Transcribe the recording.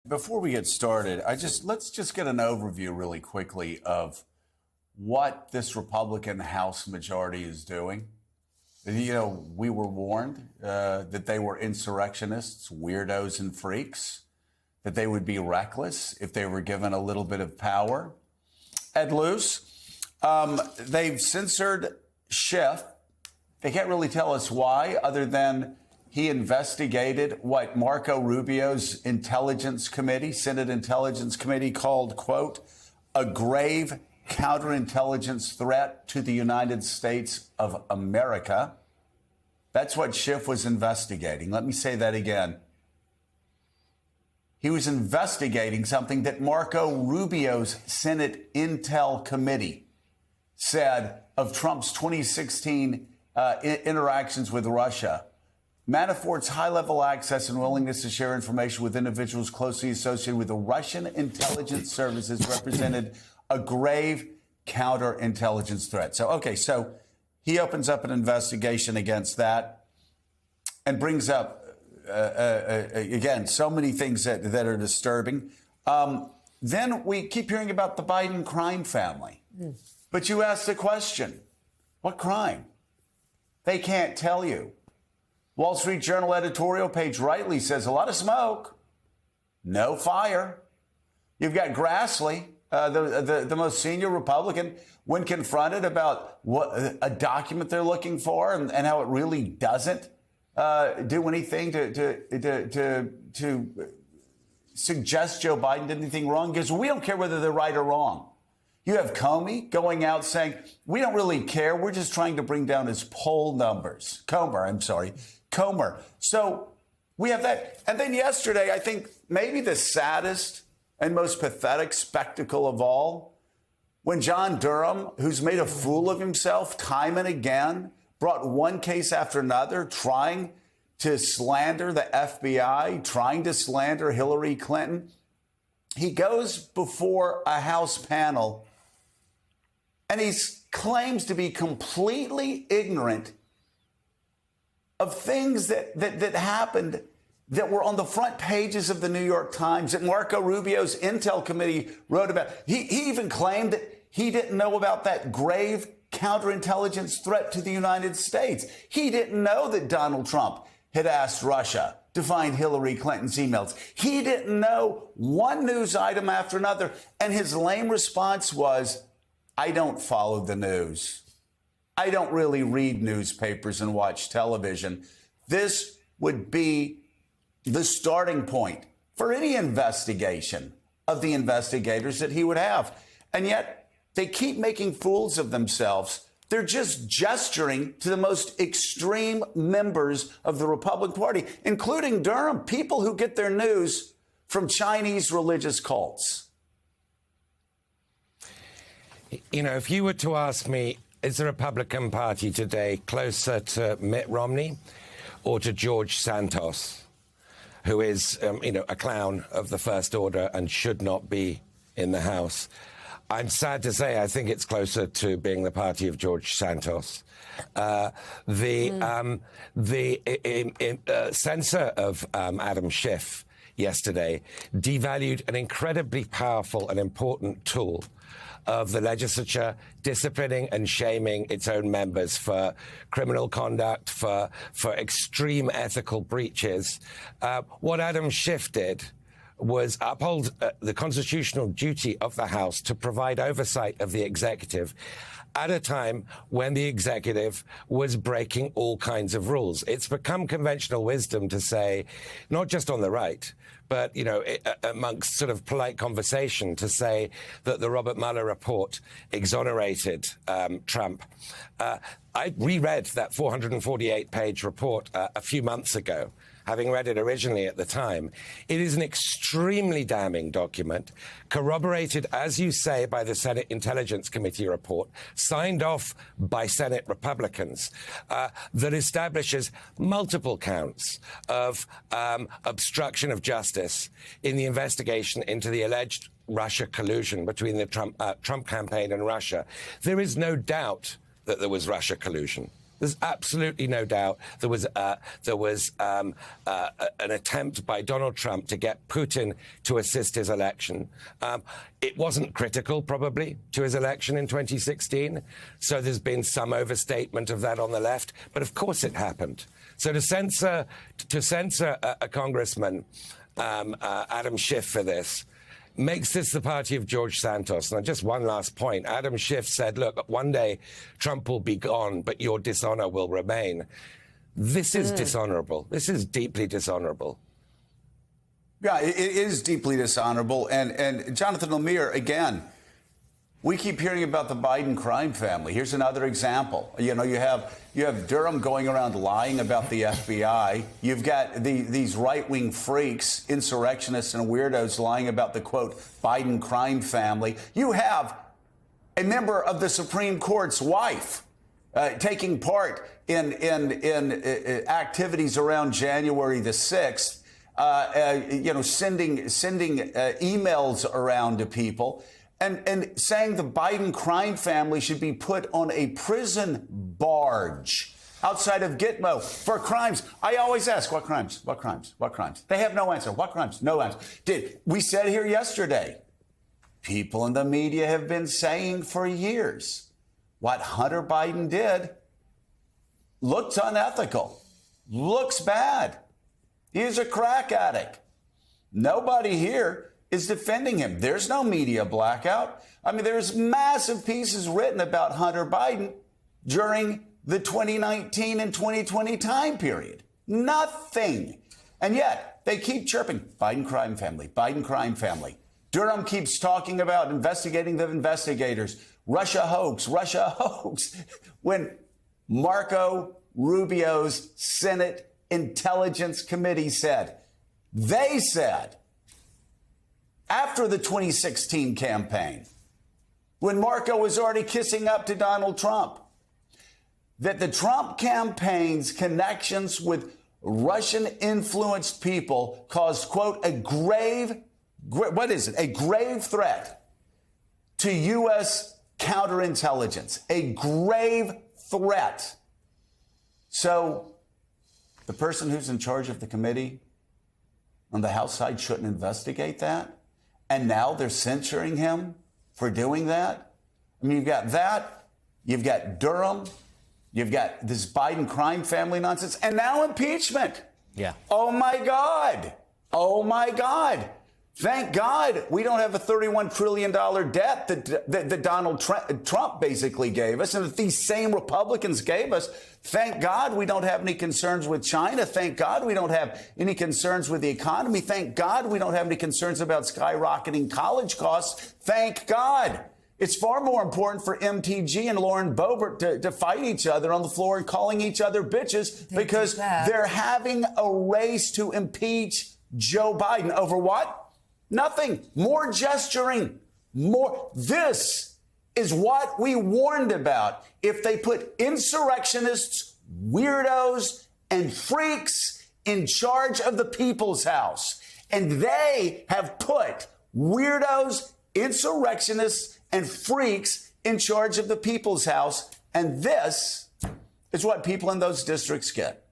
Before we get started, let's just get an overview really quickly of what this Republican House majority is doing. You know, we were warned that they were insurrectionists, weirdos and freaks, that they would be reckless if they were given a little bit of power. Ed Luce, they've censored Schiff. They can't really tell us why, other than he investigated what Marco Rubio's intelligence committee, Senate Intelligence Committee, called, quote, a grave counterintelligence threat to the United States of America. That's what Schiff was investigating. Let me say that again. He was investigating something that Marco Rubio's Senate Intel Committee said of Trump's 2016 interactions with Russia. Manafort's high-level access and willingness to share information with individuals closely associated with the Russian intelligence services represented a grave counterintelligence threat. So he opens up an investigation against that and brings up, again, so many things that are disturbing. Then we keep hearing about the Biden crime family. But you ask the question, what crime? They can't tell you. Wall Street Journal editorial page rightly says a lot of smoke, no fire. You've got Grassley, the most senior Republican, when confronted about what a document they're looking for and how it really doesn't do anything to suggest Joe Biden did anything wrong, because we don't care whether they're right or wrong. You have Comey going out saying, we don't really care. We're just trying to bring down his poll numbers. Comer. So we have that. And then yesterday, I think maybe the saddest and most pathetic spectacle of all, when John Durham, who's made a fool of himself time and again, brought one case after another, trying to slander the FBI, trying to slander Hillary Clinton. He goes before a House panel and he claims to be completely ignorant of things that happened that were on the front pages of the New York Times, that Marco Rubio's Intel Committee wrote about. He even claimed that he didn't know about that grave counterintelligence threat to the United States. He didn't know that Donald Trump had asked Russia to find Hillary Clinton's emails. He didn't know one news item after another. And his lame response was, I don't follow the news. I don't really read newspapers and watch television. This would be the starting point for any investigation of the investigators that he would have. And yet they keep making fools of themselves. They're just gesturing to the most extreme members of the Republican Party, including Durham, people who get their news from Chinese religious cults. You know, if you were to ask me, is the Republican Party today closer to Mitt Romney or to George Santos, who is, a clown of the First Order and should not be in the House? I'm sad to say I think it's closer to being the party of George Santos. The censor of Adam Schiff yesterday devalued an incredibly powerful and important tool of the legislature, disciplining and shaming its own members for criminal conduct, for extreme ethical breaches. What Adam Schiff did was uphold the constitutional duty of the House to provide oversight of the executive at a time when the executive was breaking all kinds of rules. It's become conventional wisdom to say, not just on the right, but, amongst sort of polite conversation, to say that the Robert Mueller report exonerated Trump. I reread that 448-page report a few months ago, having read it originally at the time. It is an extremely damning document, corroborated, as you say, by the Senate Intelligence Committee report, signed off by Senate Republicans, that establishes multiple counts of obstruction of justice in the investigation into the alleged Russia collusion between the Trump campaign and Russia. There is no doubt that there was Russia collusion. There's absolutely no doubt there was an attempt by Donald Trump to get Putin to assist his election. It wasn't critical, probably, to his election in 2016. So there's been some overstatement of that on the left. But of course it happened. So to censor a congressman, Adam Schiff, for this, makes this the party of George Santos. Now, just one last point. Adam Schiff said, look, one day Trump will be gone, but your dishonor will remain. This is dishonorable. This is deeply dishonorable. Yeah, it is deeply dishonorable. And Jonathan Lemire, again, we keep hearing about the Biden crime family. Here's another example. You know, you have Durham going around lying about the FBI. You've got these right-wing freaks, insurrectionists and weirdos lying about the, quote, Biden crime family. You have a member of the Supreme Court's wife taking part in activities around January the 6th, sending emails around to people. And saying the Biden crime family should be put on a prison barge outside of Gitmo for crimes. I always ask, what crimes? What crimes? What crimes? They have no answer. What crimes? No answer. We said here yesterday, people in the media have been saying for years what Hunter Biden did looks unethical, looks bad. He's a crack addict. Nobody here is defending him. There's no media blackout. I mean, there's massive pieces written about Hunter Biden during the 2019 and 2020 time period. Nothing. And yet they keep chirping, Biden crime family, Biden crime family. Durham keeps talking about investigating the investigators. Russia hoax, when Marco Rubio's Senate Intelligence Committee said, after the 2016 campaign, when Marco was already kissing up to Donald Trump, that the Trump campaign's connections with Russian-influenced people caused, quote, a grave threat to U.S. counterintelligence, a grave threat. So the person who's in charge of the committee on the House side shouldn't investigate that? And now they're censuring him for doing that? I mean, you've got that, you've got Durham, you've got this Biden crime family nonsense, and now impeachment. Yeah. Oh, my God. Oh, my God. Thank God we don't have a $31 trillion debt that Donald Trump basically gave us and that these same Republicans gave us. Thank God we don't have any concerns with China. Thank God we don't have any concerns with the economy. Thank God we don't have any concerns about skyrocketing college costs. Thank God. It's far more important for MTG and Lauren Boebert to fight each other on the floor and calling each other bitches because they're having a race to impeach Joe Biden over what? Nothing. More gesturing. More. This is what we warned about. If they put insurrectionists, weirdos, and freaks in charge of the People's House, and they have put weirdos, insurrectionists, and freaks in charge of the People's House, and this is what people in those districts get.